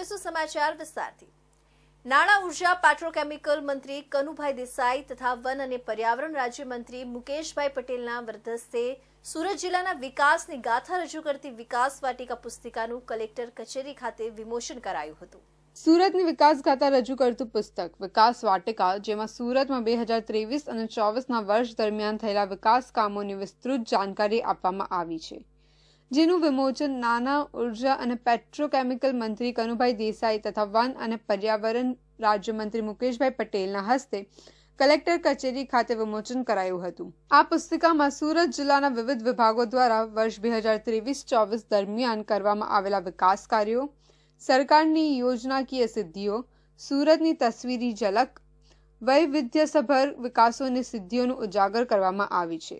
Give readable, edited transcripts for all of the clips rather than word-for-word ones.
જોઈશું સમાચાર વિસ્તારથી। નાણાં ઉર્જા પેટ્રોકેમિકલ મંત્રી કનુભાઈ દેસાઈ તથા વન અને પર્યાવરણ રાજ્યમંત્રી મુકેશભાઈ પટેલના વરદહસ્તે સુરત જિલ્લાના વિકાસની ગાથા રજૂ કરતી વિકાસ વાટિકા પુસ્તિકાનું કલેક્ટર કચેરી ખાતે વિમોચન કરાયું હતું। સુરતની વિકાસ ગાથા રજૂ કરતું પુસ્તક વિકાસ વાટિકા, જેમાં સુરતમાં 2023 અને 24ના વર્ષ દરમિયાન થયેલા વિકાસ કામોની વિસ્તૃત જાણકારી આપવામાં આવી છે, જેનું વિમોચન નાણાં ઉર્જા અને પેટ્રોકેમિકલ મંત્રી કનુભાઈ દેસાઈ તથા વન અને પર્યાવરણ રાજ્યમંત્રી મુકેશભાઈ પટેલના હસ્તે કલેક્ટર કચેરી ખાતે વિમોચન કરાયું હતું। આ પુસ્તિકામાં સુરત જિલ્લાના વિવિધ વિભાગો દ્વારા વર્ષ 2023-24 દરમિયાન કરવામાં આવેલા વિકાસ કાર્યો, સરકારની યોજનાકીય સિદ્ધિઓ, સુરતની તસવીરી ઝલક, વૈવિધ્યસભર વિકાસોની સિદ્ધિઓનું ઉજાગર કરવામાં આવી છે।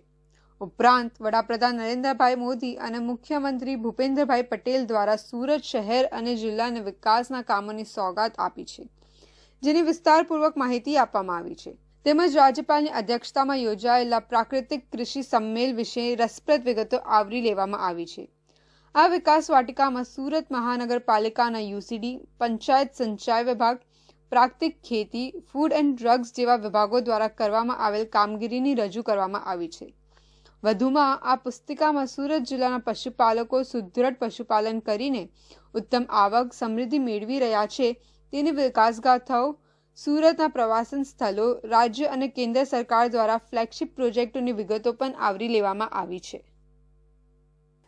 ઉપરાંત વડાપ્રધાન નરેન્દ્રભાઈ મોદી અને મુખ્યમંત્રી ભૂપેન્દ્રભાઈ પટેલ દ્વારા સુરત શહેર અને જિલ્લાને વિકાસના કામોની સોગાત આપી છે, જેની વિસ્તારપૂર્વક માહિતી આપવામાં આવી છે। તેમજ રાજ્યપાલની અધ્યક્ષતામાં યોજાયેલા પ્રાકૃતિક કૃષિ સંમેલ વિશે રસપ્રદ વિગતો આવરી લેવામાં આવી છે। આ વિકાસ વાટિકામાં સુરત મહાનગરપાલિકાના યુસીડી, પંચાયત સંચય વિભાગ, પ્રાકૃતિક ખેતી, ફૂડ એન્ડ ડ્રગ્સ જેવા વિભાગો દ્વારા કરવામાં આવેલ કામગીરીની રજૂ કરવામાં આવી છે। વધુમાં આ પુસ્તિકામાં સુરત જિલ્લાના પશુપાલકો સુદૃઢ પશુપાલન કરીને ઉત્તમ આવક સમૃદ્ધિ મેળવી રહ્યા છે તેની વિકાસગાથાઓ, સુરતના પ્રવાસન સ્થળો, રાજ્ય અને કેન્દ્ર સરકાર દ્વારા ફ્લેગશિપ પ્રોજેક્ટોની વિગતો પણ આવરી લેવામાં આવી છે।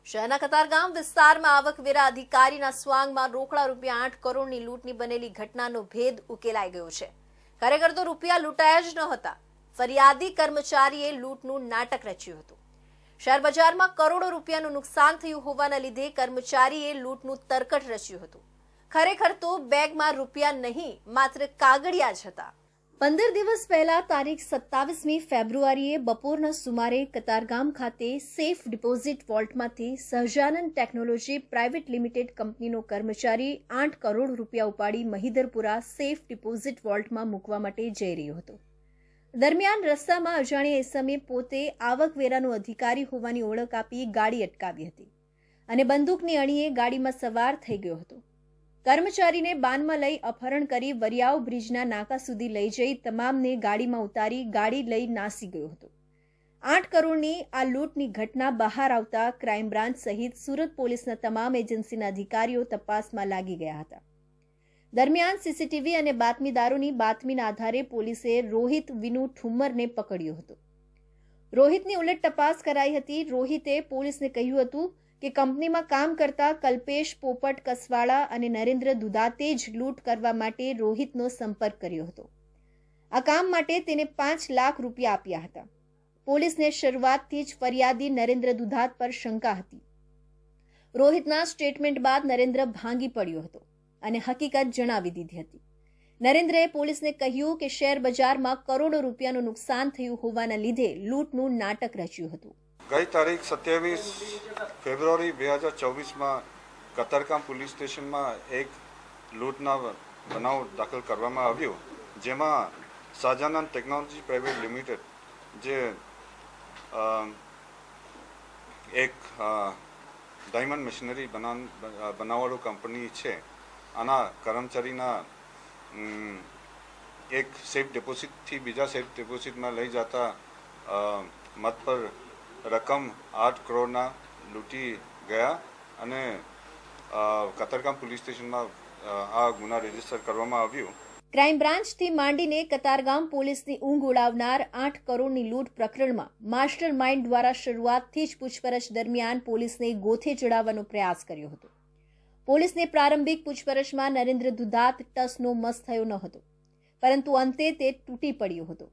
શહેરના કતારગામ વિસ્તારમાં આવકવેરા અધિકારીના સ્વાંગમાં રોકડા ₹8 કરોડની લૂંટની બનેલી ઘટનાનો ભેદ ઉકેલાઈ ગયો છે। ખરેખર તો રૂપિયા લૂંટાયા જ ન હતા। ફરિયાદી કર્મચારીએ લૂંટનું નાટક રચ્યું હતું। શહેર બજારમાં કરોડો રૂપિયાનું નુકસાન થયું હોવાના લીધે કર્મચારીએ લૂંટનું તરકટ રચ્યું હતું। ખરેખર તો બેગમાં રૂપિયા નહીં, માત્ર કાગળિયા જ હતા। 15 દિવસ પહેલા તારીખ 27મી ફેબ્રુઆરીએ બપોરના સુમારે કતારગામ ખાતે સેફ ડિપોઝિટ વોલ્ટમાંથી સહજાનંદ ટેકનોલોજી પ્રાઇવેટ લિમિટેડ કંપનીનો કર્મચારી 8 કરોડ રૂપિયા ઉપાડી મહિધરપુરા સેફ ડિપોઝિટ વોલ્ટમાં મૂકવા માટે જઈ રહ્યો હતો। દરમિયાન રસ્તામાં અજાણ્યા ઇસમે પોતે આવકવેરાનો અધિકારી હોવાની ઓળખ આપી ગાડી અટકાવી હતી અને બંદૂકની અણીએ ગાડીમાં સવાર થઈ ગયો હતો। કર્મચારીને બાનમાં લઈ અપહરણ કરી વરિયાવ બ્રિજના નાકા સુધી લઈ જઈ તમામને ગાડીમાં ઉતારી ગાડી લઈ નાસી ગયો હતો। 8 કરોડની આ લૂંટની ઘટના બહાર આવતા ક્રાઇમ બ્રાન્ચ સહિત સુરત પોલીસના તમામ એજન્સીના અધિકારીઓ તપાસમાં લાગી ગયા હતા। દરમિયાન સીસીટીવી અને બાતમીદારોની બાતમીના આધારે પોલીસે રોહિત વિનુ ઠુમ્મરને પકડ્યો હતો। રોહિતની ઉલટ તપાસ કરાઈ હતી। રોહિતે પોલીસને કહ્યું હતું કે કંપનીમાં કામ કરતા કલ્પેશ પોપટ કસવાળા અને નરેન્દ્ર દુધાતે જ લૂંટ કરવા માટે રોહિતનો સંપર્ક કર્યો હતો। આ કામ માટે તેને 5 લાખ રૂપિયા આપ્યા હતા। પોલીસને શરૂઆતથી જ ફરિયાદી નરેન્દ્ર દુધાત પર શંકા હતી। રોહિતના સ્ટેટમેન્ટ બાદ નરેન્દ્ર ભાંગી પડ્યો હતો અને હકીકત જણાવી દીધી હતી। નરેન્દ્રએ પોલીસને કહ્યું કે શેર બજારમાં કરોડો રૂપિયાનું નુકસાન થયું હોવાના લીધે લૂંટનું નાટક રચ્યું હતું। ગઈ તારીખ 27 ફેબ્રુઆરી 2024માં કતારગામ પોલીસ સ્ટેશનમાં એક લૂંટના બનાવ દાખલ કરવામાં આવ્યો, જેમાં સહજાનંદ ટેકનોલોજી પ્રાઇવેટ લિમિટેડ જે એક ડાયમંડ મશીનરી બનાવવાળો કંપની છે, આના કર્મચારીના એક સેફ ડિપોઝિટથી બીજા સેફ ડિપોઝિટમાં લઈ જતા મત પર રકમ 8 કરોડના લૂંટી ગયા અને કતારગામ પોલીસ સ્ટેશનમાં આ ગુના રજીસ્ટર કરવામાં આવ્યું। ક્રાઇમ બ્રાન્ચથી માંડીને કતારગામ પોલીસની ઊંઘ ઉડાવનાર 8 કરોડની લૂંટ પ્રકરણમાં માસ્ટર માઇન્ડ દ્વારા શરૂઆતથી જ પૂછપરછ દરમિયાન પોલીસને ગોથે ચડાવવાનો પ્રયાસ કર્યો હતો। પોલીસને પ્રારંભિક પૂછપરછમાં નરેન્દ્ર દુધાત ટસનો મસ થયો ન હતો, પરંતુ અંતે તે તૂટી પડ્યો હતો।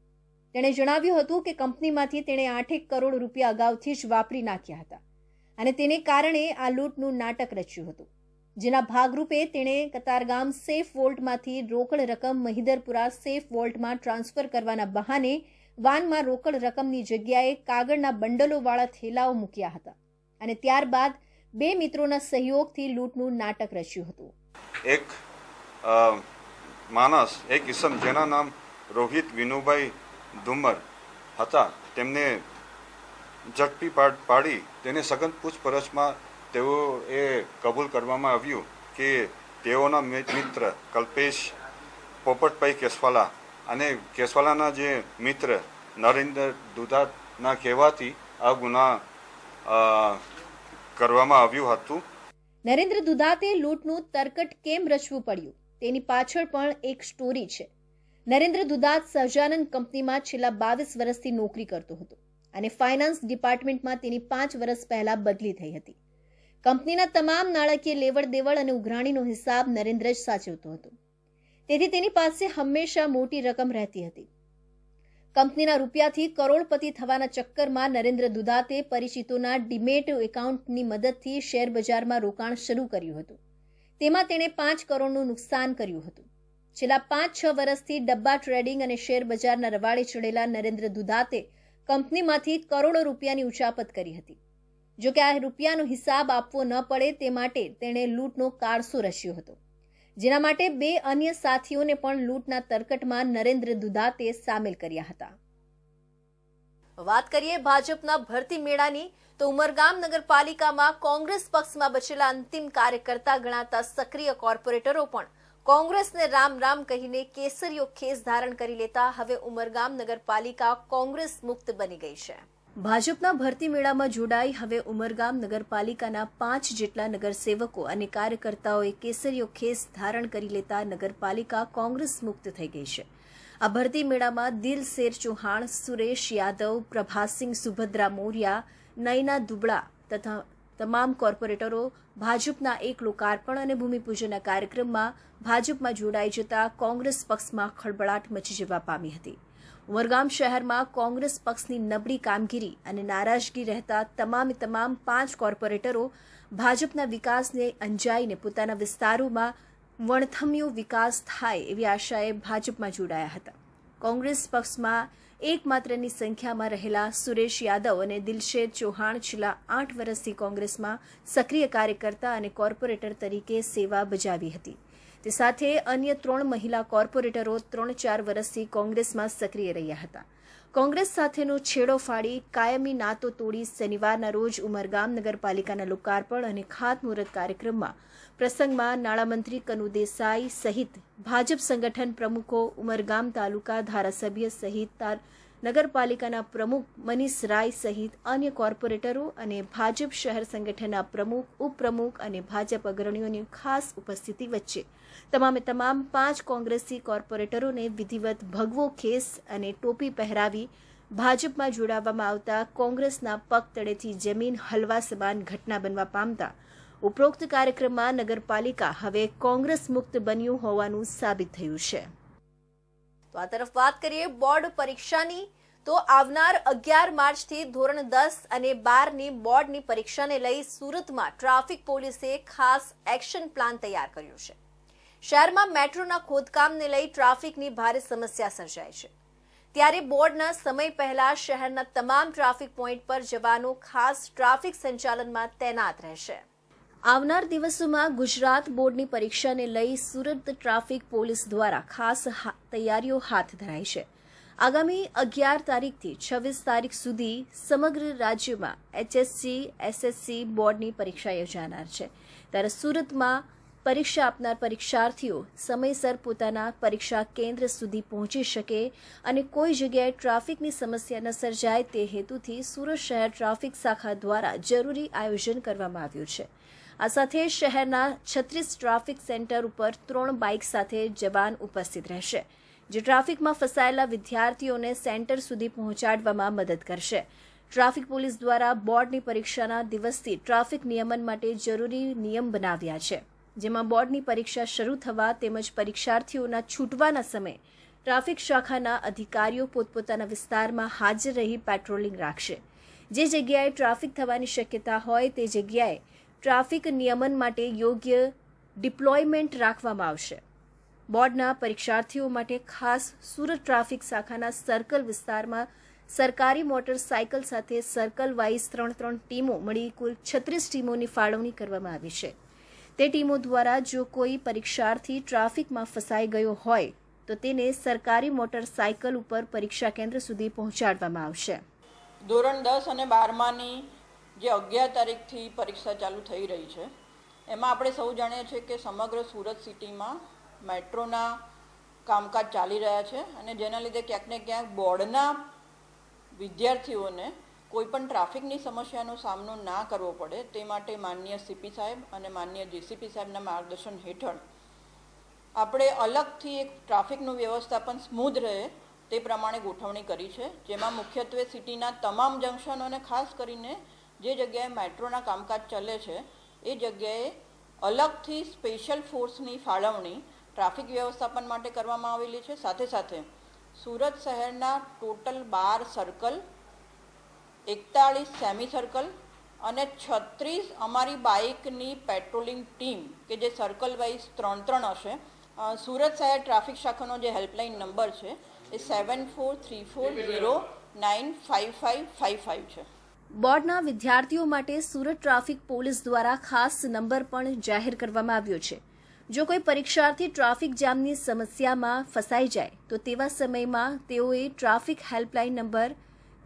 તેણે જણાવ્યું હતું કે કંપનીમાંથી તેણે 8 કરોડ રૂપિયા અગાઉથી જ વાપરી નાખ્યા હતા અને તેને કારણે આ લૂંટનું નાટક રચ્યું હતું, જેના ભાગરૂપે તેણે કતારગામ સેફ વોલ્ટમાંથી રોકડ રકમ મહિધરપુરા સેફ વોલ્ટમાં ટ્રાન્સફર કરવાના બહાને વાનમાં રોકડ રકમની જગ્યાએ કાગળના બંડલોવાળા થેલાઓ મૂક્યા હતા અને ત્યારબાદ 2 મિત્રોના સહયોગથી લૂંટનું નાટક રચ્યું હતું। એક માણસ, એક ઇસમ જેના નામ રોહિત વિનુભાઈ ધુમ્મર હતા, તેમને ઝડપી પાડી તેને સઘન પૂછપરછમાં તેઓએ કબૂલ કરવામાં આવ્યું કે તેઓના મિત્ર કલ્પેશ પોપટભાઈ કેસવાલા અને કેસવાલાના જે મિત્ર નરેન્દ્ર દુધાતના કહેવાથી આ ગુના કરવામાં આવ્યું હતું. નરેન્દ્ર દુધાતે લૂંટનું તરકટ કેમ રચવું પડ્યું તેની પાછળ પણ એક સ્ટોરી છે. નરેન્દ્ર દુધાત સહજાનંદ કંપનીમાં છેલ્લા 22 વર્ષથી નોકરી કરતો હતો અને ફાઇનાન્સ ડિપાર્ટમેન્ટમાં તેની 5 વર્ષ પહેલા બદલી થઈ હતી. કંપનીના તમામ નાણાકીય લેવડ દેવડ અને ઉઘરાણીનો હિસાબ નરેન્દ્ર જ સાચવતો હતો. તેથી તેની પાસે હંમેશા મોટી રકમ રહેતી હતી. કંપનીના રૂપિયાથી કરોડપતિ થવાના ચક્કરમાં નરેન્દ્ર દુધાતે પરિચિતોના ડીમેટ એકાઉન્ટની મદદથી શેર બજારમાં રોકાણ શરૂ કર્યું હતું. તેમાં તેણે 5 કરોડનું નુકસાન કર્યું હતું. છેલ્લા 5-6 વર્ષથી ડબ્બા ટ્રેડિંગ અને શેર બજારના રવાડે ચડેલા નરેન્દ્ર દુધાતે કંપનીમાંથી કરોડો રૂપિયાની ઉચાપત કરી હતી. જો કે આ રૂપિયાનો હિસાબ આપવો ન પડે તે માટે તેણે લૂંટનો કારસો રચ્યો હતો, જેના માટે 2 અન્ય સાથીઓને પણ લૂંટના તરકટમાં નરેન્દ્ર દુધાતે સામેલ કર્યા હતા. વાત કરીએ ભાજપના ભરતી મેળાની, તો ઉમરગામ નગરપાલિકામાં કોંગ્રેસ પક્ષમાં બચેલા અંતિમ કાર્યકર્તા ગણાતા સક્રિય કોર્પોરેટરો પણ કોંગ્રેસને રામ રામ કહીને કેસરીયો ખેસ ધારણ કરી લેતા હવે ઉમરગામ નગરપાલિકા કોંગ્રેસ મુક્ત બની ગઈ છે. ભાજપના ભરતી મેળામાં જોડાઈ હવે ઉમરગામ નગરપાલિકાના 5 જેટલા નગરસેવકો અને કાર્યકર્તાઓએ કેસરીયો ખેસ ધારણ કરી લેતા નગરપાલિકા કોંગ્રેસ મુક્ત થઈ ગઈ છે. આ ભરતી મેળામાં દિલશેર ચૌહાણ, સુરેશ યાદવ, પ્રભાસિંહ, સુભદ્રા મોરિયા, નયના દુબળા તથા તમામ કોર્પોરેટરો ભાજપના એક લોકાર્પણ અને ભૂમિપૂજનના કાર્યક્રમમાં ભાજપમાં જોડાઈ જતા કોંગ્રેસ પક્ષમાં ખળબળાટ મચી જવા પામી હતી. ઉમરગામ શહેરમાં કોંગ્રેસ પક્ષની નબળી કામગીરી અને નારાજગી રહેતા તમામ 5 કોર્પોરેટરો ભાજપના વિકાસને અંજાઈને પોતાના વિસ્તારોમાં વણથમ્યો વિકાસ થાય એવી આશાએ ભાજપમાં જોડાયા હતા. કોંગ્રેસ પક્ષમાં એકમાત્રની સંખ્યામાં રહેલા સુરેશ યાદવ અને દિલશેર ચૌહાણ છેલ્લા 8 વર્ષથી કોંગ્રેસમાં સક્રિય કાર્યકર્તા અને કોર્પોરેટર તરીકે સેવા બજાવી હતી. તે સાથે અન્ય 3 મહિલા કોર્પોરેટરો 3-4 વર્ષથી કોંગ્રેસમાં સક્રિય રહ્યા હતા. કોંગ્રેસ સાથેનો છેડો ફાડી કાયમી નાતો તોડી શનિવારના રોજ ઉમરગામ નગરપાલિકાના લોકાર્પણ અને ખાતમુહૂર્ત કાર્યક્રમમાં પ્રસંગમાં નાણામંત્રી કનુ દેસાઈ સહિત ભાજપ સંગઠન પ્રમુખો, ઉમરગામ તાલુકા ધારાસભ્ય સહિત નગરપાલિકાના પ્રમુખ મનીષ રાય સહિત અન્ય કોર્પોરેટરો અને ભાજપ શહેર સંગઠનના પ્રમુખ, ઉપપ્રમુખ અને ભાજપ અગ્રણીઓની ખાસ ઉપસ્થિતિ વચ્ચે તમામ 5 કોંગ્રેસી કોર્પોરેટરોને વિધિવત ભગવો ખેસ અને ટોપી પહેરાવી ભાજપમાં જોડાવવામાં આવતા કોંગ્રેસના પગ તળેથી જમીન હલવા સમાન ઘટના બનવા પામતા ઉપરોક્ત કાર્યક્રમમાં નગરપાલિકા હવે કોંગ્રેસ મુક્ત બન્યું હોવાનું સાબિત થયું છે. તો આ તરફ વાત કરીએ બોર્ડ પરીક્ષાની, તો આવનાર 11 માર્ચથી ધોરણ 10 અને 12ની બોર્ડની પરીક્ષાને લઈ સુરતમાં ટ્રાફિક પોલીસે ખાસ એક્શન પ્લાન તૈયાર કર્યો છે. શહેરમાં મેટ્રોના ખોદકામને લઈ ટ્રાફિકની ભારે સમસ્યા સર્જાય છે, ત્યારે બોર્ડના સમય પહેલા શહેરના તમામ ટ્રાફિક પોઈન્ટ પર જવાનો ખાસ ટ્રાફિક સંચાલનમાં તૈનાત રહેશે. આવનાર દિવસોમાં ગુજરાત બોર્ડની પરીક્ષાને લઈ સુરત ટ્રાફિક પોલીસ દ્વારા ખાસ તૈયારીઓ હાથ ધરાઈ છે. આગામી 11 તારીખથી 26 તારીખ સુધી સમગ્ર રાજ્યમાં HSC, SSC બોર્ડની પરીક્ષા યોજાનાર છે. ત્યારે સુરતમાં પરીક્ષા આપનાર પરીક્ષાર્થીઓ સમયસર પોતાના પરીક્ષા કેન્દ્ર સુધી પહોંચી શકે અને કોઈ જગ્યાએ ટ્રાફિકની સમસ્યા ન સર્જાય તે હેતુથી સુરત શહેર ટ્રાફિક શાખા દ્વારા જરૂરી આયોજન કરવામાં આવ્યું છે. આ સાથે શહેરના 36 ટ્રાફિક સેન્ટર ઉપર 3 બાઇક સાથે જવાન ઉપસ્થિત રહેશે, જે ટ્રાફિકમાં ફસાયેલા વિદ્યાર્થીઓને સેન્ટર સુધી પહોંચાડવામાં મદદ કરશે. ટ્રાફિક પોલીસ દ્વારા બોર્ડની પરીક્ષાના દિવસથી ટ્રાફિક નિયમન માટે જરૂરી નિયમ બનાવ્યા છે, જેમાં બોર્ડની પરીક્ષા શરૂ થવા તેમજ પરીક્ષાર્થીઓના છૂટવાના સમયે ટ્રાફિક શાખાના અધિકારીઓ પોતપોતાના વિસ્તારમાં હાજર રહી પેટ્રોલિંગ રાખશે. જે જગ્યાએ ટ્રાફિક થવાની શક્યતા હોય તે જગ્યાએ ટ્રાફિક નિયમન માટે યોગ્ય ડિપ્લોયમેન્ટ રાખવામાં આવશે. બોર્ડના પરીક્ષાર્થીઓ માટે ખાસ સુરત ટ્રાફિક શાખાના સર્કલ વિસ્તારમાં સરકારી મોટરસાયકલ સાથે સર્કલ વાઇઝ 3 ટીમો મળી કુલ 36 ટીમોની ફાળવણી કરવામાં આવી છે. તે ટીમો દ્વારા જો કોઈ પરીક્ષાર્થી ટ્રાફિકમાં ફસાઈ ગયો હોય તો તેને સરકારી મોટરસાયકલ ઉપર પરીક્ષા કેન્દ્ર સુધી પહોંચાડવામાં આવશે. ધોરણ 10 અને 12માની જે 11 તારીખથી પરીક્ષા ચાલુ થઈ રહી છે, એમાં આપણે સૌ જાણીએ છીએ કે સમગ્ર સુરત સિટીમાં મેટ્રોના કામકાજ ચાલી રહ્યા છે અને જેના લીધે ક્યાંક ને ક્યાંક બોર્ડના વિદ્યાર્થીઓને કોઈપણ ટ્રાફિકની સમસ્યાનો સામનો ના કરવો પડે તે માટે માનનીય સીપી સાહેબ અને માનનીય જીસીપી સાહેબના માર્ગદર્શન હેઠળ આપણે અલગથી એક ટ્રાફિકનું વ્યવસ્થાપન સ્મૂધ રહે તે પ્રમાણે ગોઠવણી કરી છે, જેમાં મુખ્યત્વે સિટીના તમામ જંકશનો અને ખાસ કરીને જે જગ્યાએ મેટ્રોના કામકાજ ચાલે છે એ જગ્યાએ અલગથી સ્પેશિયલ ફોર્સની ફાળવણી ટ્રાફિક વ્યવસ્થાપન માટે કરવામાં આવેલી છે. સાથે સાથે સુરત શહેરના ટોટલ 12 સર્કલ, 41 સેમી સર્કલ અને 36 અમારી બાઇકની પેટ્રોલિંગ ટીમ કે જે સર્કલ વાઇઝ 3-3 હશે. સુરત શહેર ટ્રાફિક શાખાનો જે હેલ્પલાઇન નંબર છે એ 7434095555 છે. બોર્ડના વિદ્યાર્થીઓ માટે સુરત ટ્રાફિક પોલીસ દ્વારા ખાસ નંબર પણ જાહેર કરવામાં આવ્યો છે. જો કોઈ પરીક્ષાર્થી ટ્રાફિક જામની સમસ્યામાં ફસાઈ જાય તો તેવા સમયમાં તેઓએ ટ્રાફિક હેલ્પલાઇન નંબર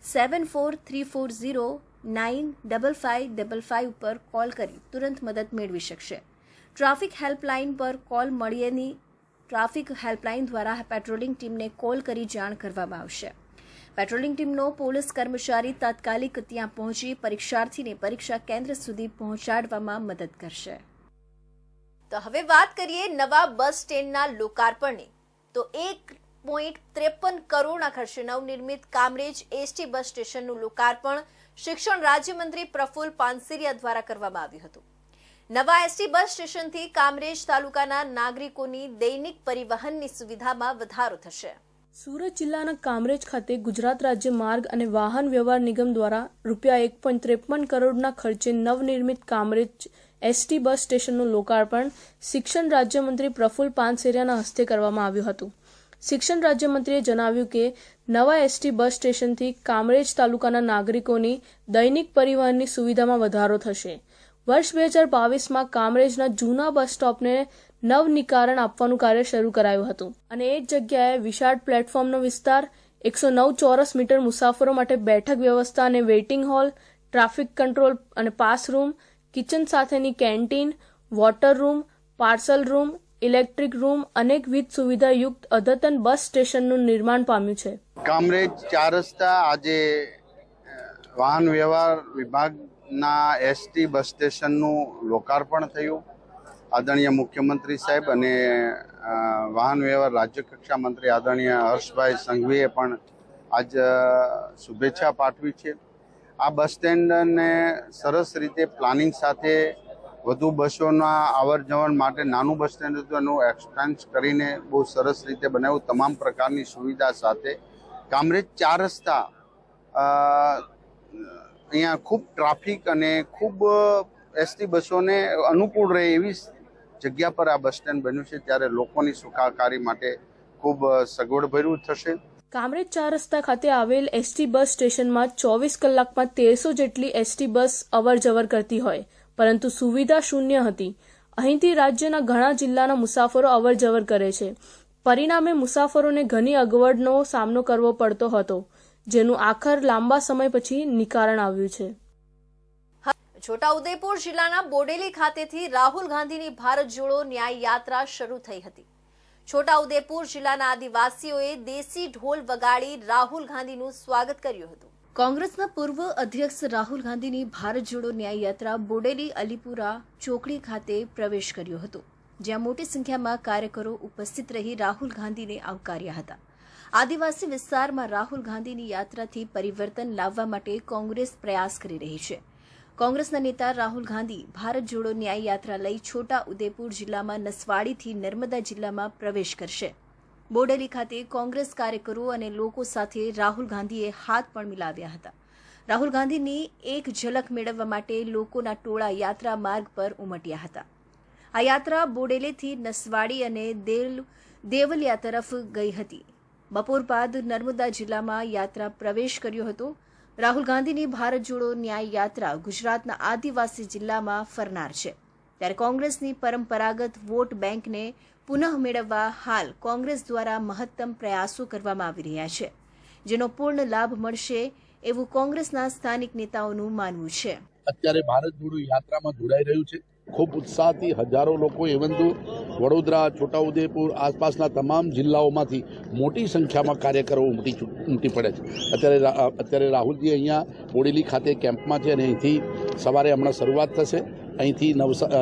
7434095555 ઉપર કોલ કરી તુરંત મદદ મેળવી શકશે. ટ્રાફિક હેલ્પલાઇન પર કોલ મળીએની ટ્રાફિક હેલ્પલાઇન દ્વારા પેટ્રોલિંગ ટીમને કોલ કરી જાણ કરવામાં આવશે. પેટ્રોલિંગ ટીમનો પોલીસ કર્મચારી તાત્કાલિક ત્યાં પહોંચી પરીક્ષાર્થીને પરીક્ષા કેન્દ્ર સુધી પહોંચાડવામાં મદદ કરશે. તો હવે વાત કરીએ નવા બસ સ્ટેન્ડના લોકાર્પણની. તો 1.53 કરોડના ખર્ચે નવનિર્મિત કામરેજ એસટી બસ સ્ટેશનનું લોકાર્પણ શિક્ષણ રાજ્યમંત્રી પ્રફુલ્લ પાનસેરિયા દ્વારા કરવામાં આવ્યું હતું. નવા એસટી બસ સ્ટેશનથી કામરેજ તાલુકાના નાગરિકોની દૈનિક પરિવહનની સુવિધામાં વધારો થશે. સુરત જિલ્લાના કામરેજ ખાતે ગુજરાત રાજ્ય માર્ગ અને વાહન વ્યવહાર નિગમ દ્વારા રૂપિયા 1.53 કરોડના ખર્ચે નવનિર્મિત કામરેજ એસટી બસ સ્ટેશનનું લોકાર્પણ શિક્ષણ રાજ્યમંત્રી પ્રફુલ્લ પાનસેરિયાના હસ્તે કરવામાં આવ્યું હતું. શિક્ષણ રાજ્યમંત્રીએ જણાવ્યું કે નવા એસટી બસ સ્ટેશનથી કામરેજ તાલુકાના નાગરિકોની દૈનિક પરિવહનની સુવિધામાં વધારો થશે. વર્ષ 2022માં કામરેજના જૂના બસ સ્ટોપને નવનીકરણ આપવાનું કાર્ય શરૂ કરાયું હતું અને એ જ જગ્યાએ વિશાળ પ્લેટફોર્મનો વિસ્તાર, 109 ચોરસ મીટર મુસાફરો માટે બેઠક વ્યવસ્થા અને વેઇટિંગ હોલ, ટ્રાફિક કંટ્રોલ અને પાસ રૂમ, કિચન સાથેની canteen, water room, parcel room, electric room અનેકવિધ સુવિધાયુક્ત અદ્યતન બસ સ્ટેશનનું નિર્માણ પામ્યું છે. કામરેજ 4 રસ્તા આજે વાહન વ્યવહાર વિભાગના એસટી બસ સ્ટેશનનું લોકાર્પણ થયું. આદરણીય મુખ્યમંત્રી સાહેબ અને વાહન વ્યવહાર રાજ્ય કક્ષા મંત્રી આદરણીય હર્ષભાઈ સંઘવીએ પણ આજ શુભેચ્છા પાઠવી છે. આ બસ સ્ટેન્ડને સરસ રીતે પ્લાનિંગ સાથે વધુ બસોના અવર જવર માટે નાનું બસ સ્ટેન્ડ હતું એનું એક્સપેન્સ કરીને બહુ સરસ રીતે બનાવ્યું. તમામ પ્રકારની સુવિધા સાથે કામરેજ 4 રસ્તા અહીંયા ખૂબ ટ્રાફિક અને ખૂબ એસટી બસોને અનુકૂળ રહે એવી જગ્યા પર આ બસ સ્ટેન્ડ બન્યું છે, ત્યારે લોકોની સુખાકારી માટે ખૂબ સગવડભર્યું થશે. કામરેજ 4 રસ્તા ખાતે આવેલ એસટી બસ સ્ટેશનમાં 24 કલાકમાં 1300 જેટલી એસટી બસ અવર જવર કરતી હોય, પરંતુ સુવિધા શૂન્ય હતી. અહીંથી રાજ્યના ઘણા જિલ્લાના મુસાફરો અવર જવર કરે છે. પરિણામે મુસાફરોને ઘણી અગવડનો સામનો કરવો પડતો હતો, જેનું આખર લાંબા સમય પછી નિકારણ આવ્યું છે. છોટાઉદેપુર જિલ્લાના બોડેલી ખાતેથી રાહુલ ગાંધીની ભારત જોડો ન્યાય યાત્રા શરૂ થઈ હતી. છોટાઉદેપુર જિલ્લાના આદિવાસીઓએ દેશી ઢોલ વગાડી રાહુલ ગાંધીનું સ્વાગત કર્યું હતું. કોંગ્રેસના પૂર્વ અધ્યક્ષ રાહુલ ગાંધીની ભારત જોડો ન્યાય યાત્રા બોડેલી અલીપુરા ચોકડી ખાતે પ્રવેશ કર્યો હતો, જ્યાં મોટી સંખ્યામાં કાર્યકરો ઉપસ્થિત રહી રાહુલ ગાંધીને આવકાર્યા હતા. આદિવાસી વિસ્તારમાં રાહુલ ગાંધીની યાત્રાથી પરિવર્તન લાવવા માટે કોંગ્રેસ પ્રયાસ કરી રહી છે. કોંગ્રેસના નેતા રાહુલ ગાંધી ભારત જોડો ન્યાય યાત્રા લઈ છોટા ઉદેપુર જિલ્લામાં નસવાડીથી નર્મદા જિલ્લામાં પ્રવેશ કરશે. બોડેલી ખાતે કોંગ્રેસ કાર્યકરો અને લોકો સાથે રાહુલ ગાંધીએ હાથ પણ મિલાવ્યા હતા. રાહુલ ગાંધીની એક ઝલક મેળવવા માટે લોકોના ટોળા યાત્રા માર્ગ પર ઉમટ્યા હતા. આ યાત્રા બોડેલીથી નસવાડી અને દેવલિયા તરફ ગઈ હતી. બપોર બાદ નર્મદા જિલ્લામાં યાત્રા પ્રવેશ કર્યો હતો. રાહુલ ગાંધીની ભારત જોડો ન્યાય યાત્રા ગુજરાતના આદિવાસી જિલ્લામાં ફરનાર છે, ત્યારે કોંગ્રેસની પરંપરાગત વોટ બેંકને પુનઃ મેળવવા હાલ કોંગ્રેસ દ્વારા મહત્તમ પ્રયાસો કરવામાં આવી રહ્યા છે, જેનો પૂર્ણ લાભ મળશે એવું કોંગ્રેસના સ્થાનિક નેતાઓનું માનવું છે. અત્યારે ભારત જોડો યાત્રામાં જોડાઈ રહ્યું છે. ખૂબ ઉત્સાહથી હજારો લોકો એવંતુ વડોદરા, છોટાઉદેપુર આસપાસના તમામ જિલ્લાઓમાંથી મોટી સંખ્યામાં કાર્યકરો ઉમટી પડે છે. અત્યારે રાહુલજી અહીંયા બોડેલી ખાતે કેમ્પમાં છે અને અહીંથી સવારે હમણાં શરૂઆત થશે. અહીંથી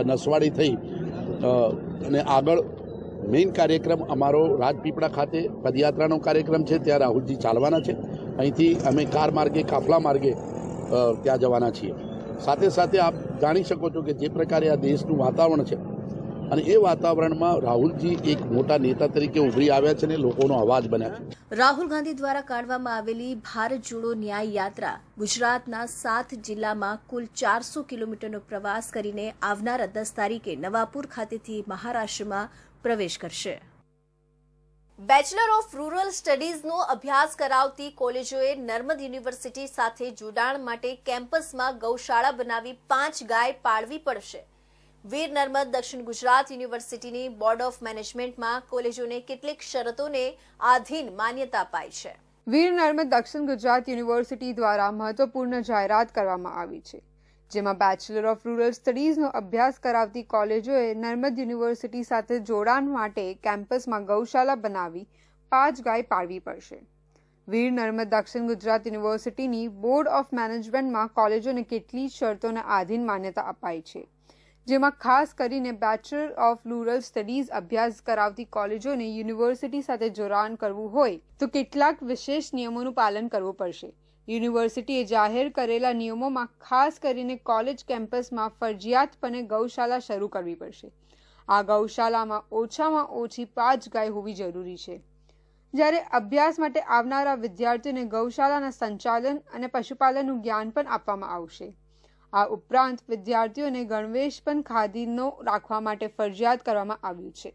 નસવાડી થઈ અને આગળ મેઇન કાર્યક્રમ અમારો રાજપીપળા ખાતે પદયાત્રાનો કાર્યક્રમ છે, ત્યાં રાહુલજી ચાલવાના છે. અહીંથી અમે કાર માર્ગે, કાફલા માર્ગે ત્યાં જવાના છીએ. સાથે સાથે આપ જાણી શકો છો કે જે પ્રકારે આ દેશનું વાતાવરણ છે અને એ વાતાવરણમાં રાહુલજી એક મોટા નેતા તરીકે ઉભરી આવ્યા છે અને લોકોનો અવાજ બન્યા છે. રાહુલ ગાંધી દ્વારા કાઢવામાં આવેલી ભારત જોડો ન્યાય યાત્રા ગુજરાતના 7 જિલ્લામાં કુલ 400 કિલોમીટરનો પ્રવાસ કરીને આવનારા 10 તારીખે નવાપુર ખાતેથી મહારાષ્ટ્રમાં પ્રવેશ કરશે. બેચલર ઓફ રૂરલ સ્ટડીઝનો અભ્યાસ કરાવતી કોલેજોએ નર્મદ યુનિવર્સિટી સાથે જોડાણ માટે કેમ્પસમાં ગૌશાળા બનાવી 5 ગાય પાળવી પડશે. વીર નર્મદ દક્ષિણ ગુજરાત યુનિવર્સિટીની બોર્ડ ઓફ મેનેજમેન્ટમાં કોલેજોને કેટલીક શરતોને આધીન માન્યતા અપાઈ છે. વીર નર્મદ દક્ષિણ ગુજરાત યુનિવર્સિટી દ્વારા મહત્વપૂર્ણ જાહેરાત કરવામાં આવી છે, જેમાં બેચલર ઓફ રૂરલ સ્ટડીઝનો અભ્યાસ કરાવતી કોલેજોએ નર્મદ યુનિવર્સિટી સાથે જોડાણ માટે કેમ્પસમાં ગૌશાળા બનાવી 5 ગાય પાળવી પડશે. વીર નર્મદ દક્ષિણ ગુજરાત યુનિવર્સિટીની બોર્ડ ઓફ મેનેજમેન્ટમાં કોલેજોને કેટલી શરતોને આધીન માન્યતા અપાઈ છે, જેમાં ખાસ કરીને બેચલર ઓફ રૂરલ સ્ટડીઝ અભ્યાસ કરાવતી કોલેજોને યુનિવર્સિટી સાથે જોડાણ કરવું હોય તો કેટલાક વિશેષ નિયમોનું પાલન કરવું પડશે. યુનિવર્સિટીએ જાહેર કરેલા નિયમોમાં ખાસ કરીને કોલેજ કેમ્પસમાં ફરજિયાતપણે ગૌશાળા શરૂ કરવી પડશે. આ ગૌશાળામાં ઓછામાં ઓછી 5 ગાય હોવી જરૂરી છે. જ્યારે અભ્યાસ માટે આવનારા વિદ્યાર્થીઓને ગૌશાળાના સંચાલન અને પશુપાલનનું જ્ઞાન પણ આપવામાં આવશે. આ ઉપરાંત વિદ્યાર્થીઓને ગણવેશ પણ ખાદીનો રાખવા માટે ફરજિયાત કરવામાં આવ્યું છે.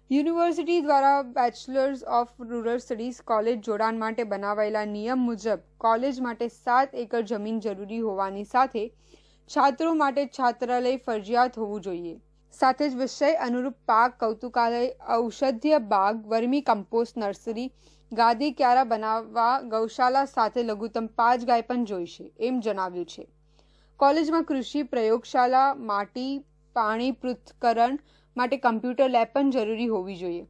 યુનિવર્સિટી દ્વારા bachelors of rural studies college જોડાણ માટે બનાવાયેલા નિયમ મુજબ કોલેજ માટે 7 એકર જમીન જરૂરી હોવાની સાથે છાત્રો માટે છાત્રાલય ફરજિયાત હોવું જોઈએ. સાથે જ વિષય અનુરૂપ પાક, કૌતુકાલય, ઔષધીય બાગ, વર્મી કમ્પોસ્ટ નર્સરી, ગાદી ક્યારા બનાવવા ગૌશાળા સાથે લઘુત્તમ 5 ગાય પણ જોઈશે એમ જણાવ્યું છે. કોલેજમાં કૃષિ પ્રયોગશાળા, માટી, પાણી પૃથ્થકરણ માટે કમ્પ્યુટર લેબ પણ જરૂરી હોવી જોઈએ.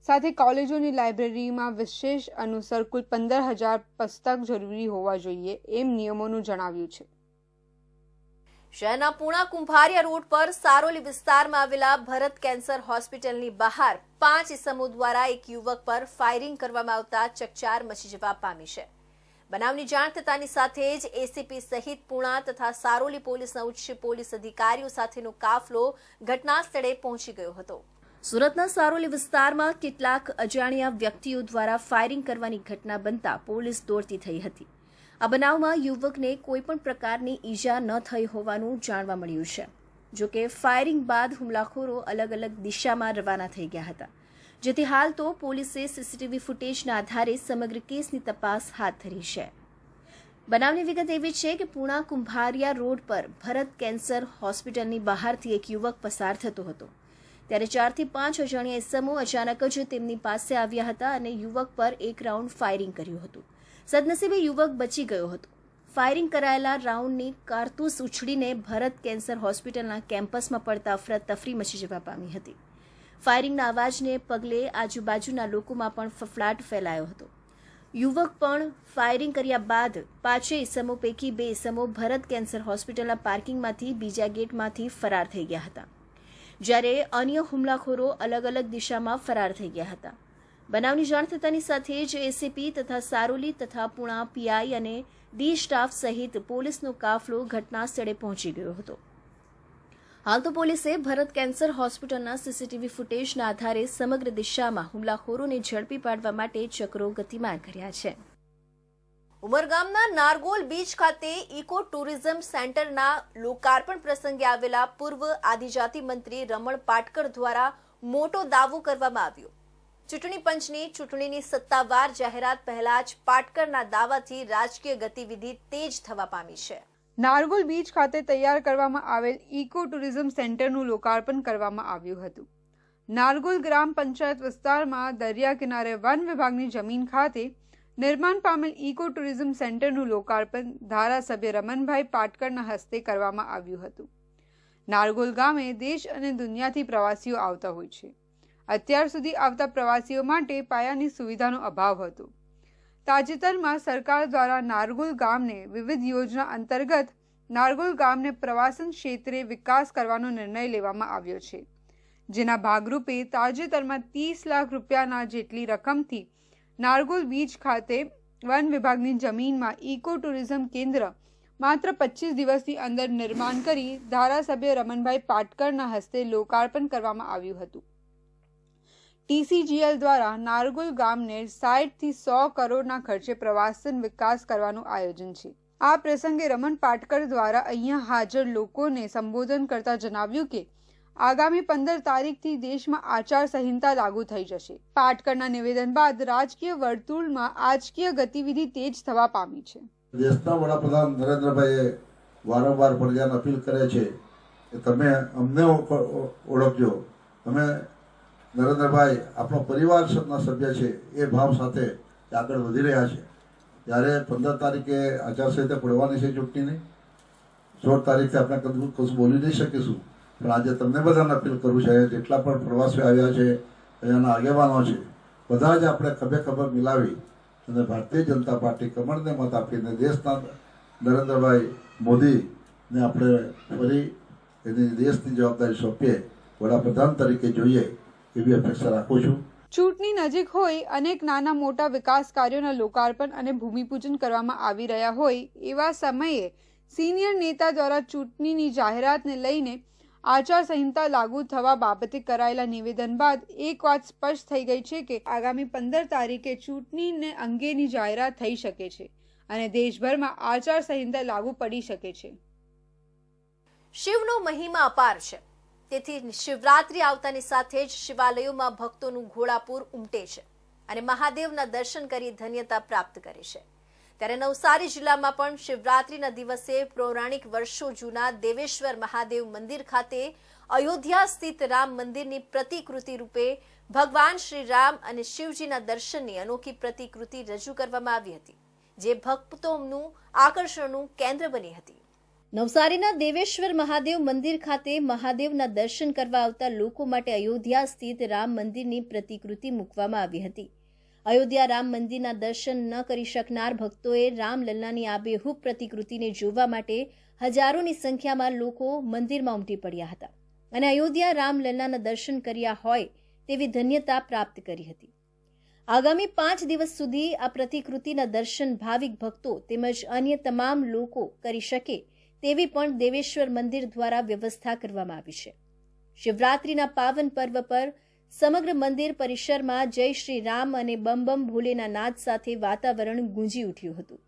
સાથે કોલેજોની લાઇબ્રેરીમાં વિશેષ અનુસાર કુલ 15,000 પુસ્તક જરૂરી હોવા જોઈએ એમ નિયમોનું જણાવ્યું છે. શહેરના પૂણા કુંભારિયા રોડ પર સારોલી વિસ્તારમાં આવેલા ભરત કેન્સર હોસ્પિટલની બહાર 5 ઇસમો દ્વારા એક યુવક પર ફાયરિંગ કરવામાં આવતા ચકચાર મચી જવા પામી છે. બનાવની જાણ થતાની સાથે જ એસીપી સહિત પૂણા તથા સારોલી પોલીસના ઉચ્ચ પોલીસ અધિકારીઓ સાથેનો કાફલો ઘટના સ્થળે પહોંચી ગયો હતો. સુરતના સારોલી વિસ્તારમાં કેટલાક અજાણ્યા વ્યક્તિઓ દ્વારા ફાયરિંગ કરવાની ઘટના બનતા પોલીસ દોડતી થઈ હતી. આ બનાવમાં યુવકને કોઈપણ પ્રકારની ઈજા ન થઈ હોવાનું જાણવા મળ્યું છે. જોકે ફાયરિંગ બાદ હુમલાખોરો અલગ અલગ દિશામાં રવાના થઈ ગયા હતા, જેથી હાલ તો પોલીસે સીસીટીવી ફૂટેજના આધારે સમગ્ર કેસની તપાસ હાથ ધરી છે. બનાવની વિગત એવી છે કે પૂણા કુંભારિયા રોડ પર ભરત કેન્સર હોસ્પિટલની બહારથી એક યુવક પસાર થતો હતો, ત્યારે 4 થી 5 અજાણ્યા ઇસમો અચાનક જ તેમની પાસે આવ્યા હતા અને યુવક પર એક રાઉન્ડ ફાયરિંગ કર્યું હતું. સદનસીબે યુવક બચી ગયો હતો. ફાયરિંગ કરાયેલા રાઉન્ડની કારતૂસ ઉછળીને ભરત કેન્સર હોસ્પિટલના કેમ્પસમાં પડતા અફરાતફરી મચી જવા પામી હતી. ફાયરિંગના અવાજને પગલે આજુબાજુના લોકોમાં પણ ફફડાટ ફેલાયો હતો. યુવક પણ ફાયરિંગ કર્યા બાદ 5 ઇસમો પૈકી 2 ઇસમો ભરત કેન્સર હોસ્પિટલના પાર્કિંગમાંથી બીજા ગેટમાંથી ફરાર થઈ ગયા હતા, જ્યારે અન્ય હુમલાખોરો અલગ અલગ દિશામાં ફરાર થઈ ગયા હતા. બનાવની જાણ થતાની સાથે જ એસીપી તથા સારોલી તથા પૂણા પીઆઈ અને ડી સ્ટાફ સહિત પોલીસનો કાફલો ઘટના સ્થળે પહોંચી ગયો હતો. હાલ તો પોલીસે ભરત કેન્સર હોસ્પિટલના સીસીટીવી ફૂટેજના આધારે સમગ્ર દિશામાં હુમલાખોરોને ઝડપી પાડવા માટે ચક્રો ગતિમાન કર્યા છે. ઉમરગામના નારગોલ બીચ ખાતે ઇકો ટુરિઝમ સેન્ટરના લોકાર્પણ પ્રસંગે આવેલા પૂર્વ આદિજાતિ મંત્રી રમણ પાટકર દ્વારા મોટો દાવો કરવામાં આવ્યો. ચૂંટણી પંચની ચૂંટણીની સત્તાવાર જાહેરાત પહેલા જ પાટકરના દાવાથી રાજકીય ગતિવિધિ તેજ થવા પામી છે. નારગોલ બીચ ખાતે તૈયાર કરવામાં આવેલ ઇકો ટુરિઝમ સેન્ટરનું લોકાર્પણ કરવામાં આવ્યું હતું. નારગોલ ગ્રામ પંચાયત વિસ્તારમાં દરિયા કિનારે વન વિભાગની જમીન ખાતે નિર્માણ પામેલ ઇકો ટુરિઝમ સેન્ટરનું લોકાર્પણ ધારાસભ્ય રમણભાઈ પાટકરના હસ્તે કરવામાં આવ્યું હતું. નારગોલ ગામે દેશ અને દુનિયાથી પ્રવાસીઓ આવતા હોય છે. અત્યાર સુધી આવતા પ્રવાસીઓ માટે પાયાની સુવિધાનો અભાવ હતો. તાજેતરમાં સરકાર દ્વારા નારગોલ ગામને વિવિધ યોજના અંતર્ગત નારગોલ ગામને પ્રવાસન ક્ષેત્રે વિકાસ કરવાનો નિર્ણય લેવામાં આવ્યો છે, જેના ભાગરૂપે તાજેતરમાં 30 લાખ રૂપિયાના જેટલી રકમથી નારગોલ બીચ ખાતે વન વિભાગની જમીનમાં ઇકો ટુરિઝમ કેન્દ્ર માત્ર 25 દિવસની અંદર નિર્માણ કરી ધારાસભ્ય રમણભાઈ પાટકરના હસ્તે લોકાર્પણ કરવામાં આવ્યું હતું. TCGL દ્વારા નારગોલ ગામને 60 થી 100 કરોડના ખર્ચે પ્રવાસન વિકાસ કરવાનું આયોજન છે. આ પ્રસંગે રમણ પાટકર દ્વારા અહીંયા હાજર લોકોને સંબોધન કરતા જણાવ્યું કે આગામી 15 તારીખથી દેશમાં આચાર સંહિતા લાગુ થઈ જશે. પાટકરના નિવેદન બાદ રાજકીય વર્તુળમાં આજકીય ગતિવિધિ તેજ થવા પામી છે. દેશના વડાપ્રધાન નરેન્દ્રભાઈએ વારંવાર પ્રજાને અપીલ કરે છે કે તમે અમને ઓળખજો, અમે નરેન્દ્રભાઈ આપણો પરિવારના સભ્ય છે એ ભાવ સાથે આગળ વધી રહ્યા છે. ત્યારે 15 તારીખે આચારસંહિતા પડવાની છે ચૂંટણીની. 16 તારીખે આપણે કશું બોલી નહીં શકીશું, પણ આજે તમને બધાને અપીલ કરું છે, જેટલા પણ પ્રવાસીઓ આવ્યા છે, અહીંયાના આગેવાનો છે, બધા જ આપણે ખભે ખભે મિલાવી અને ભારતીય જનતા પાર્ટી કમળને મત આપીને દેશના નરેન્દ્રભાઈ મોદીને આપણે ફરી એની દેશની જવાબદારી સોંપીએ, વડાપ્રધાન તરીકે જોઈએ એવી અપેક્ષા રાખું છું. ચૂંટણી નજીક હોય અનેક નાના મોટા વિકાસ કાર્યોના લોકાર્પણ અને ભૂમિપૂજન કરવામાં આવી રહ્યા હોય એવા સમયે સિનિયર નેતા દ્વારા ચૂંટણીની જાહેરાતને લઈને આચાર સંહિતા લાગુ થવા બાબતે કરાયેલા નિવેદન બાદ એક વાત સ્પષ્ટ થઈ ગઈ છે કે આગામી 15 તારીખે ચૂંટણીને અંગેની જાહેરાત થઈ શકે છે અને દેશભરમાં આચાર સંહિતા લાગુ પડી શકે છે. શિવનો મહિમા અપાર છે, તેથી શિવરાત્રી આવતાની સાથે જ શિવાલયોમાં ભક્તોનું ઘોડાપૂર ઉમટે છે અને મહાદેવના દર્શન કરી ધન્યતા પ્રાપ્ત કરે છે. ત્યારે નવસારી જિલ્લામાં પણ શિવરાત્રીના દિવસે પૌરાણિક વર્ષો જૂના દેવેશ્વર મહાદેવ મંદિર ખાતે અયોધ્યા સ્થિત રામ મંદિરની પ્રતિકૃતિ રૂપે ભગવાન શ્રી રામ અને શિવજીના દર્શનની અનોખી પ્રતિકૃતિ રજૂ કરવામાં આવી હતી, જે ભક્તોનું આકર્ષણનું કેન્દ્ર બની હતી. નવસારીના દેવેશ્વર મહાદેવ મંદિર ખાતે મહાદેવના દર્શન કરવા આવતા લોકો માટે અયોધ્યા સ્થિત રામ મંદિરની પ્રતિકૃતિ મૂકવામાં આવી હતી. અયોધ્યા રામ મંદિરના દર્શન ન કરી શકનાર ભક્તોએ રામલલ્લાની આબેહૂબ પ્રતિકૃતિને જોવા માટે હજારોની સંખ્યામાં લોકો મંદિરમાં ઉમટી પડ્યા હતા અને અયોધ્યા રામલલ્લાના દર્શન કર્યા હોય તેવી ધન્યતા પ્રાપ્ત કરી હતી. આગામી 5 દિવસ સુધી આ પ્રતિકૃતિના દર્શન ભાવિક ભક્તો તેમજ અન્ય તમામ લોકો કરી શકે તેવી પણ દેવેશ્વર મંદિર દ્વારા વ્યવસ્થા કરવામાં આવી છે. શિવરાત્રીના પાવન પર્વ પર સમગ્ર મંદિર પરિસરમાં જય શ્રી રામ અને બમ બમ ભોલેના નાદ સાથે વાતાવરણ ગુંજી ઉઠ્યું હતું.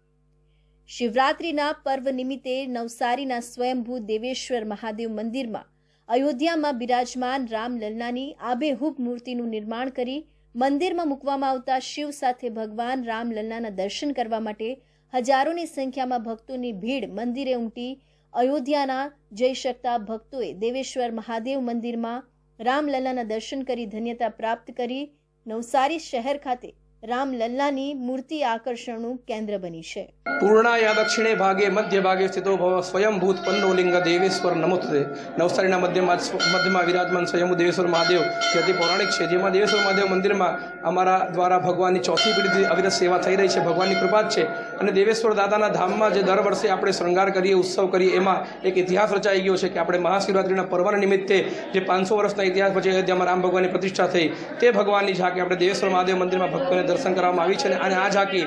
શિવરાત્રીના પર્વ નિમિત્તે નવસારીના સ્વયંભૂ દેવેશ્વર મહાદેવ મંદિરમાં અયોધ્યામાં બિરાજમાન રામલલ્લાની આબેહૂબ મૂર્તિનું નિર્માણ કરી મંદિરમાં મૂકવામાં આવતા શિવ સાથે ભગવાન રામલલ્લાના દર્શન કરવા માટે હજારોની સંખ્યામાં ભક્તોની ભીડ મંદિરે ઉમટી અયોધ્યાના જઈ શકતા ભક્તોએ દેવેશ્વર મહાદેવ મંદિરમાં રામલલ્લાના દર્શન કરી ધન્યતા પ્રાપ્ત કરી નવસારી શહેર ખાતે રામલલ્લાની મૂર્તિ આકર્ષણનું કેન્દ્ર બની છે. પૂર્ણાયા દક્ષિણે ભાગે મધ્ય ભાગે સ્થિતો ભવ સ્વયંભૂત પન્નોલિંગ દેવેશ્વર નમોસ્તે. નવસારીના મધ્યમાં વિરાજમાન સ્વયંભૂ દેવેશ્વર મહાદેવ જે અતિ પૌરાણિક છે, જેમાં દેવેશ્વર મહાદેવ મંદિરમાં અમારા દ્વારા ભગવાનની ચોથી પેઢીથી અવિરત સેવા થઈ રહી છે. ભગવાનની કૃપા જ છે અને દેવેશ્વર દાદાના ધામમાં જે દર વર્ષે આપણે શૃંગાર કરીએ, ઉત્સવ કરીએ, એમાં એક ઇતિહાસ રચાઈ ગયો છે કે આપણે મહાશિવરાત્રિના પર્વના નિમિત્તે જે 500 વર્ષના ઇતિહાસ પછી અયોધ્યામાં રામ ભગવાનની પ્રતિષ્ઠા થઈ, તે ભગવાનની ઝાંકી આપણે દેવેશ્વર મહાદેવ મંદિરમાં ભક્તોને દર્શન કરવામાં આવી છે અને આ ઝાંકી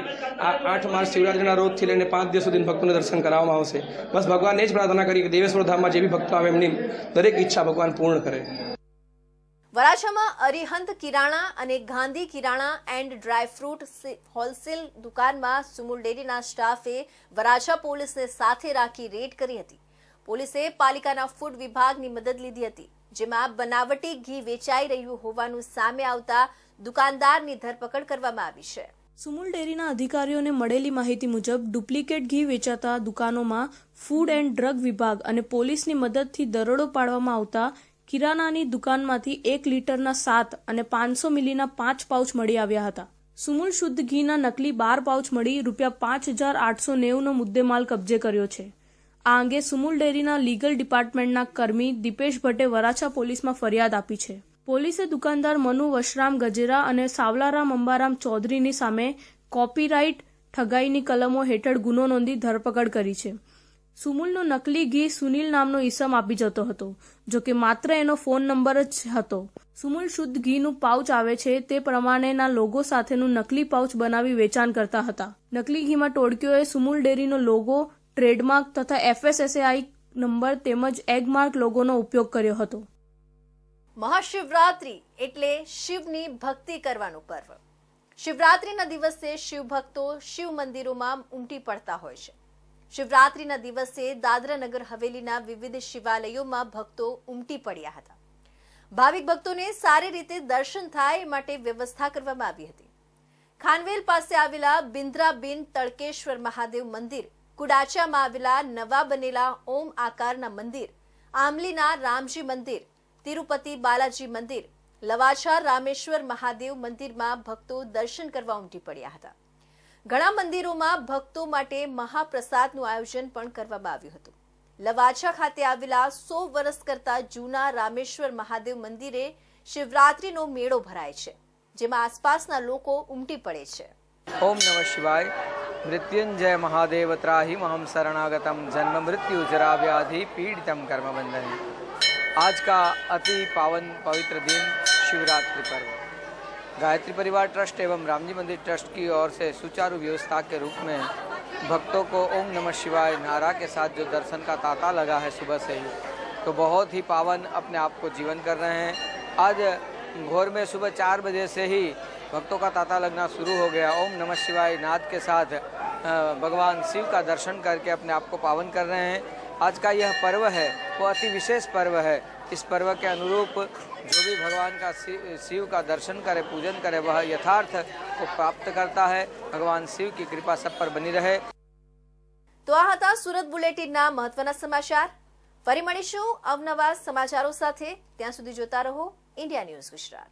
આ 8 માર્ચ શિવરાત્રિના રોજથી લઈને 5 દિવસ સુધી ભક્તોને દર્શન કરાવવામાં આવશે. બસ ભગવાનને જ પ્રાર્થના કરી કે દેવેશ્વર ધામમાં જે બી ભક્તો આવે એમની દરેક ઈચ્છા ભગવાન પૂર્ણ કરે. વરાછામાં અરિહંત કિરાણા અને Gandhi kirana and dry fruit wholesale દુકાનમાં સુમુલ ડેરીના સ્ટાફે વરાછા પોલીસને સાથે રાખી રેડ કરી હતી. પોલીસે પાલિકાના ફૂડ વિભાગની મદદ લીધી હતી, જેમાં બનાવટી ઘી વેચાઈ રહ્યું હોવાનું સામે આવતા દુકાનદારની ધરપકડ કરવામાં આવી છે. સુમુલ ડેરીના અધિકારીઓને મળેલી માહિતી મુજબ ડુપ્લિકેટ ઘી વેચાતા દુકાનોમાં ફૂડ એન્ડ ડ્રગ વિભાગ અને પોલીસની મદદથી દરોડો પાડવામાં આવતા કિરાનાની દુકાનમાંથી 1 લીટરના 7 અને 500 મિલીના 5 પાઉચ મળી આવ્યા હતા. સુમુલ શુદ્ધ ઘીના નકલી 12 પાઉચ મળી ₹5,890નો મુદ્દેમાલ કબજે કર્યો છે. આ અંગે સુમુલ ડેરીના લીગલ ડિપાર્ટમેન્ટના કર્મી દીપેશ ભટ્ટે વરાછા પોલીસમાં ફરિયાદ આપી છે. પોલીસે દુકાનદાર મનુ વશરામ ગજેરા અને સાવલારામ અંબારામ ચૌધરીની સામે કોપીરાઇટ ઠગાઈની કલમો હેઠળ ગુનો નોંધી ધરપકડ કરી છે. સુમુલનો નકલી ઘી સુનિલ નામનો ઈસમ આપી જતો હતો, જો કે માત્ર એનો ફોન નંબર જ હતો. સુમુલ શુદ્ધ ઘીનું પાઉચ આવે છે તે પ્રમાણેના લોગો સાથેનું નકલી પાઉચ બનાવી વેચાણ કરતા હતા. નકલી ઘીમાં ટોળકીઓએ સુમુલ ડેરીનો લોગો, ટ્રેડમાર્ક તથા FSSAI નંબર તેમજ એગમાર્ક લોગોનો ઉપયોગ કર્યો હતો. મહાશિવરાત્રી એટલે શિવની ભક્તિ કરવાનું પર્વ. શિવરાત્રીના દિવસે શિવ ભક્તો શિવ મંદિરોમાં ઉમટી પડતા હોય છે. શિવરાત્રીના દિવસે દાદરાનગર હવેલીના વિવિધ શિવાલયોમાં ભક્તો ઉમટી પડ્યા હતા. ભાવિક ભક્તોને સારી રીતે દર્શન થાય એ માટે વ્યવસ્થા કરવામાં આવી હતી. ખાનવેલ પાસે આવેલા બિન્દ્રાબીન તળકેશ્વર મહાદેવ મંદિર, કુડાચામાં આવેલા નવા બનેલા ઓમ આકારના મંદિર, આમલીના રામજી મંદિર, તિરુપતિ બાલાજી મંદિર, લવાછા રામેશ્વર મહાદેવ મંદિરમાં ભક્તો દર્શન કરવા ઉમટી પડ્યા હતા. ઘણા મંદિરોમાં ભક્તો માટે મહાપ્રસાદનું આયોજન પણ કરવામાં આવ્યું હતું. લવાછા ખાતે આવેલા 100 વર્ષ કરતા જૂના રામેશ્વર મહાદેવ મંદિરે શિવરાત્રીનો મેળો ભરાય છે, જેમાં આસપાસના લોકો ઉમટી પડે છે. ओम नमः शिवाय. मृत्युंजय महादेव त्राहि महम शरणागतम जन्म मृत्यु जरा व्याधि पीड़ितम कर्म बंधन. आज का अति पावन पवित्र दिन शिवरात्रि पर्व गायत्री परिवार ट्रस्ट एवं रामजी मंदिर ट्रस्ट की ओर से सुचारू व्यवस्था के रूप में भक्तों को ओम नमः शिवाय नारा के साथ जो दर्शन का तांता लगा है सुबह से ही, तो बहुत ही पावन अपने आप को जीवन कर रहे हैं. आज भोर में सुबह 4 बजे से ही भक्तों का तांता लगना शुरू हो गया. ओम नमः शिवाय नाद के साथ भगवान शिव का दर्शन करके अपने आप को पावन कर रहे हैं. आज का यह पर्व है वो अति विशेष पर्व है. इस पर्व के अनुरूप जो भी भगवान का शिव का दर्शन करे, पूजन करे, वह यथार्थ को प्राप्त करता है. भगवान शिव की कृपा सब पर बनी रहे. તો આ હતા સુરત બુલેટિનના મહત્વના સમાચાર. ફરી મળીશું અવનવા સમાચારો સાથે. ત્યાં સુધી જોતા રહો ઇન્ડિયા ન્યૂઝ ગુજરાત.